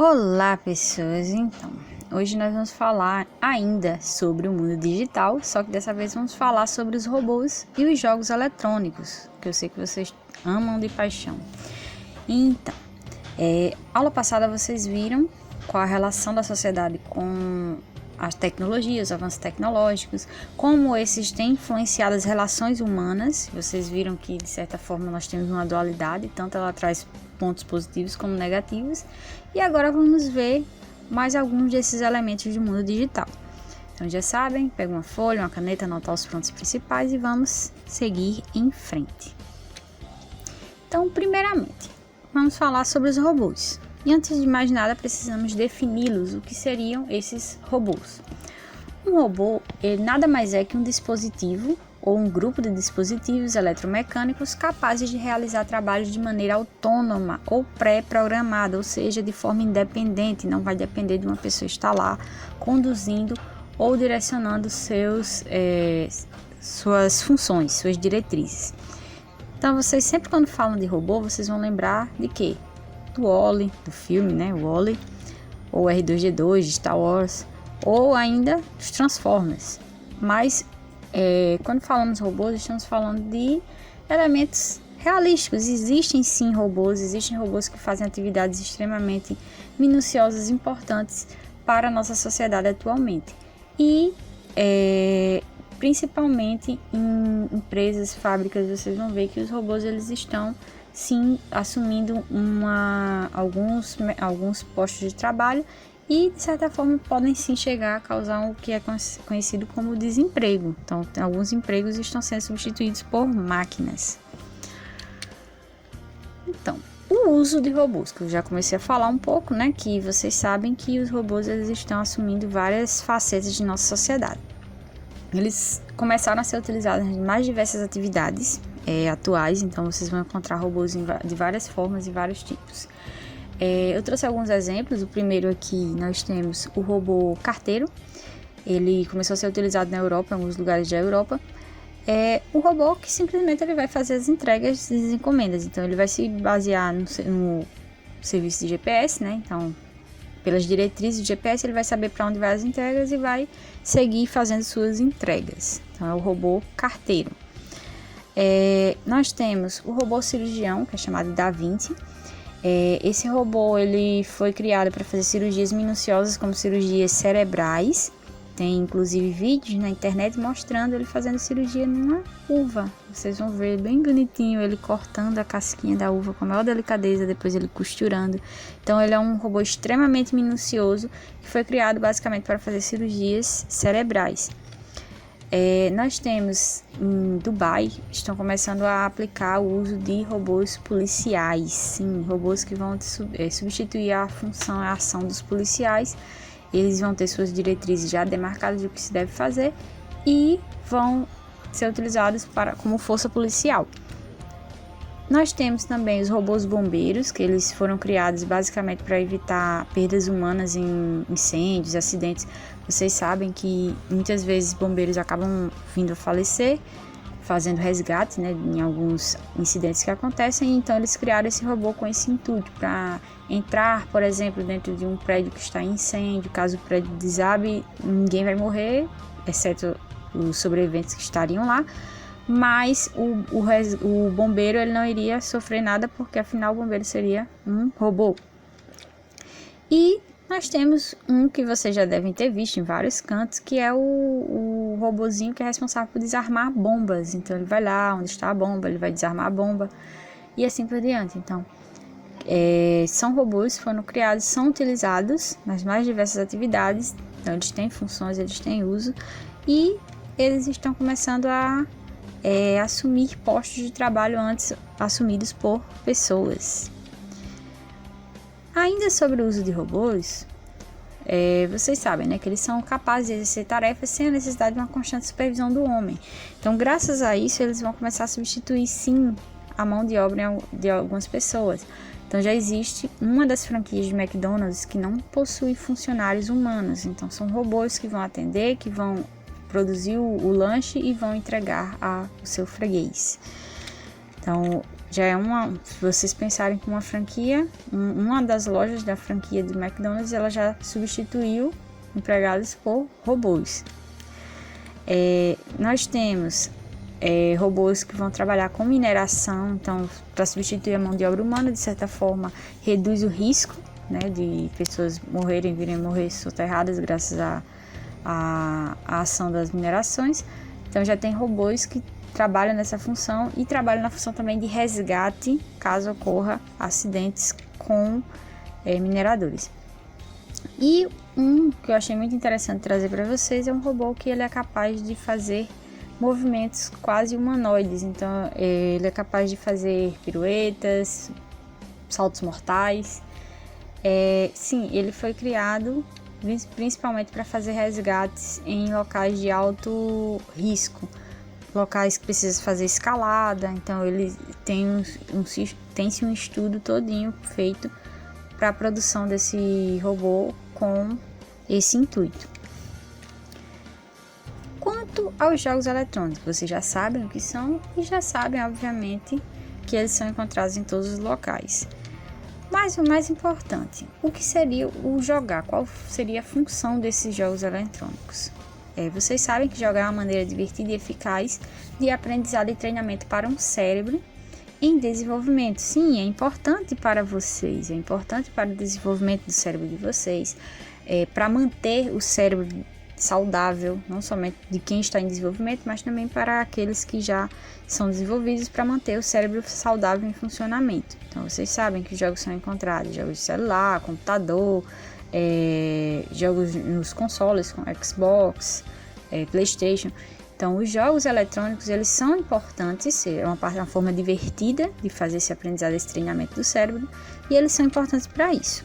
Olá, pessoas! Então, hoje nós vamos falar ainda sobre o mundo digital, só que dessa vez vamos falar sobre os robôs e os jogos eletrônicos, que eu sei que vocês amam de paixão. Então, aula passada vocês viram qual a relação da sociedade com as tecnologias, os avanços tecnológicos, como esses têm influenciado as relações humanas. Vocês viram que, de certa forma, nós temos uma dualidade, tanto ela traz pontos positivos como negativos. E agora vamos ver mais alguns desses elementos do mundo digital. Então já sabem, pega uma folha, uma caneta, anotar os pontos principais e vamos seguir em frente. Então, primeiramente, vamos falar sobre os robôs. E antes de mais nada, precisamos defini-los, o que seriam esses robôs. Um robô, ele nada mais é que um dispositivo ou um grupo de dispositivos eletromecânicos capazes de realizar trabalhos de maneira autônoma ou pré-programada, ou seja, de forma independente, não vai depender de uma pessoa estar lá conduzindo ou direcionando suas funções, suas diretrizes. Então, vocês sempre quando falam de robô, vocês vão lembrar de quê? Do Wall-E, do filme, né? Wall-E, ou R2-D2 de Star Wars, ou ainda dos Transformers. Mas quando falamos robôs, estamos falando de elementos realísticos. Existem sim robôs, existem robôs que fazem atividades extremamente minuciosas e importantes para a nossa sociedade atualmente. E principalmente em empresas, fábricas, vocês vão ver que os robôs eles estão sim assumindo alguns postos de trabalho e de certa forma podem sim chegar a causar o que é conhecido como desemprego. Então, alguns empregos estão sendo substituídos por máquinas. Então, o uso de robôs, que eu já comecei a falar um pouco, né? Que vocês sabem que os robôs eles estão assumindo várias facetas de nossa sociedade. Eles começaram a ser utilizados em mais diversas atividades atuais, então vocês vão encontrar robôs de várias formas e vários tipos. Eu trouxe alguns exemplos. O primeiro aqui nós temos o robô carteiro. Ele começou a ser utilizado na Europa, em alguns lugares da Europa. É um robô que simplesmente ele vai fazer as entregas das encomendas. Então ele vai se basear no serviço de GPS, né? Então, pelas diretrizes do GPS, ele vai saber para onde vai as entregas e vai seguir fazendo suas entregas. Então é o robô carteiro. Nós temos o robô cirurgião, que é chamado Da Vinci. Esse robô ele foi criado para fazer cirurgias minuciosas, como cirurgias cerebrais. Tem inclusive vídeos na internet mostrando ele fazendo cirurgia numa uva. Vocês vão ver bem bonitinho ele cortando a casquinha da uva com a maior delicadeza, depois ele costurando. Então ele é um robô extremamente minucioso que foi criado basicamente para fazer cirurgias cerebrais. Nós temos em Dubai, estão começando a aplicar o uso de robôs policiais, sim, robôs que vão substituir a função, a ação dos policiais. Eles vão ter suas diretrizes já demarcadas do que se deve fazer e vão ser utilizados como força policial. Nós temos também os robôs bombeiros, que eles foram criados basicamente para evitar perdas humanas em incêndios, acidentes. Vocês sabem que muitas vezes bombeiros acabam vindo a falecer, fazendo resgate, né, em alguns incidentes que acontecem. Então eles criaram esse robô com esse intuito para entrar, por exemplo, dentro de um prédio que está em incêndio. Caso o prédio desabe, ninguém vai morrer, exceto os sobreviventes que estariam lá. Mas o bombeiro ele não iria sofrer nada, porque afinal o bombeiro seria um robô. E nós temos um que vocês já devem ter visto em vários cantos, que é o robozinho que é responsável por desarmar bombas. Então ele vai lá onde está a bomba, ele vai desarmar a bomba e assim por diante. Então são robôs que foram criados, são utilizados nas mais diversas atividades. Então eles têm funções, eles têm uso e eles estão começando a assumir postos de trabalho antes assumidos por pessoas. Ainda sobre o uso de robôs, vocês sabem, né, que eles são capazes de exercer tarefas sem a necessidade de uma constante supervisão do homem. Então, graças a isso, eles vão começar a substituir, sim, a mão de obra de algumas pessoas. Então, já existe uma das franquias de McDonald's que não possui funcionários humanos. Então, são robôs que vão atender, que vão produzir o lanche e vão entregar ao seu freguês. Então, já é se vocês pensarem como uma franquia, uma das lojas da franquia do McDonald's, ela já substituiu empregados por robôs. Nós temos robôs que vão trabalhar com mineração, então para substituir a mão de obra humana, de certa forma reduz o risco, né, de pessoas virem morrer soterradas graças à ação das minerações. Então já tem robôs que trabalham nessa função e trabalham na função também de resgate caso ocorra acidentes com mineradores. E um que eu achei muito interessante trazer para vocês é um robô que ele é capaz de fazer movimentos quase humanoides. Então ele é capaz de fazer piruetas, saltos mortais. Sim, ele foi criado principalmente para fazer resgates em locais de alto risco, locais que precisam fazer escalada. Então ele tem-se um estudo todinho feito para a produção desse robô com esse intuito. Quanto aos jogos eletrônicos, vocês já sabem o que são e já sabem, obviamente, que eles são encontrados em todos os locais. Mas o mais importante, o que seria o jogar? Qual seria a função desses jogos eletrônicos? Vocês sabem que jogar é uma maneira divertida e eficaz de aprendizado e treinamento para um cérebro em desenvolvimento. Sim, é importante para vocês, é importante para o desenvolvimento do cérebro de vocês, para manter o cérebro saudável, não somente de quem está em desenvolvimento, mas também para aqueles que já são desenvolvidos, para manter o cérebro saudável em funcionamento. Então vocês sabem que os jogos são encontrados, jogos de celular, computador, jogos nos consoles, com Xbox, PlayStation. Então os jogos eletrônicos, eles são importantes, é uma forma divertida de fazer esse aprendizado, esse treinamento do cérebro, e eles são importantes para isso.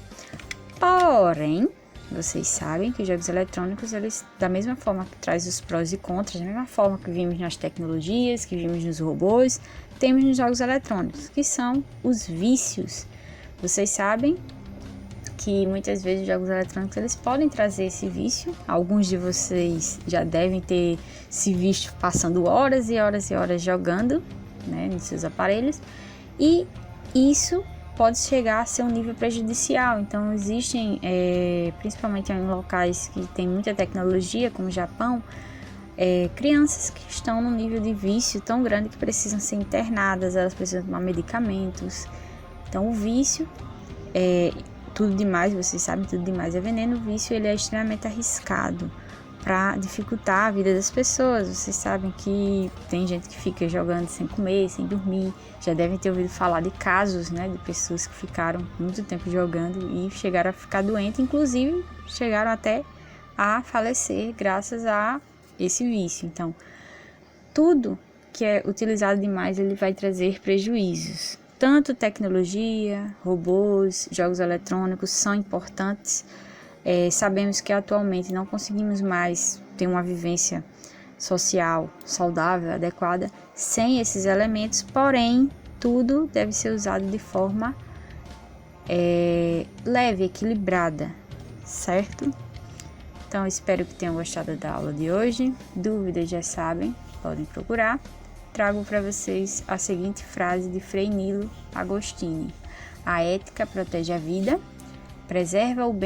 Porém, vocês sabem que os jogos eletrônicos, eles, da mesma forma que traz os prós e contras, da mesma forma que vimos nas tecnologias, que vimos nos robôs, temos nos jogos eletrônicos, que são os vícios. Vocês sabem que muitas vezes os jogos eletrônicos, eles podem trazer esse vício. Alguns de vocês já devem ter se visto passando horas e horas e horas jogando, né, nos seus aparelhos, e isso pode chegar a ser um nível prejudicial. Então existem, principalmente em locais que tem muita tecnologia, como o Japão, crianças que estão num nível de vício tão grande que precisam ser internadas, elas precisam tomar medicamentos. Então o vício, tudo demais, vocês sabem, tudo demais é veneno. O vício, ele é extremamente arriscado para dificultar a vida das pessoas. Vocês sabem que tem gente que fica jogando sem comer, sem dormir. Já devem ter ouvido falar de casos, né, de pessoas que ficaram muito tempo jogando e chegaram a ficar doentes, inclusive chegaram até a falecer graças a esse vício. Então, tudo que é utilizado demais, ele vai trazer prejuízos. Tanto tecnologia, robôs, jogos eletrônicos são importantes. Sabemos que atualmente não conseguimos mais ter uma vivência social, saudável, adequada, sem esses elementos, porém, tudo deve ser usado de forma leve, equilibrada, certo? Então, espero que tenham gostado da aula de hoje. Dúvidas, já sabem, podem procurar. Trago para vocês a seguinte frase de Frei Nilo Agostini: a ética protege a vida, preserva o bem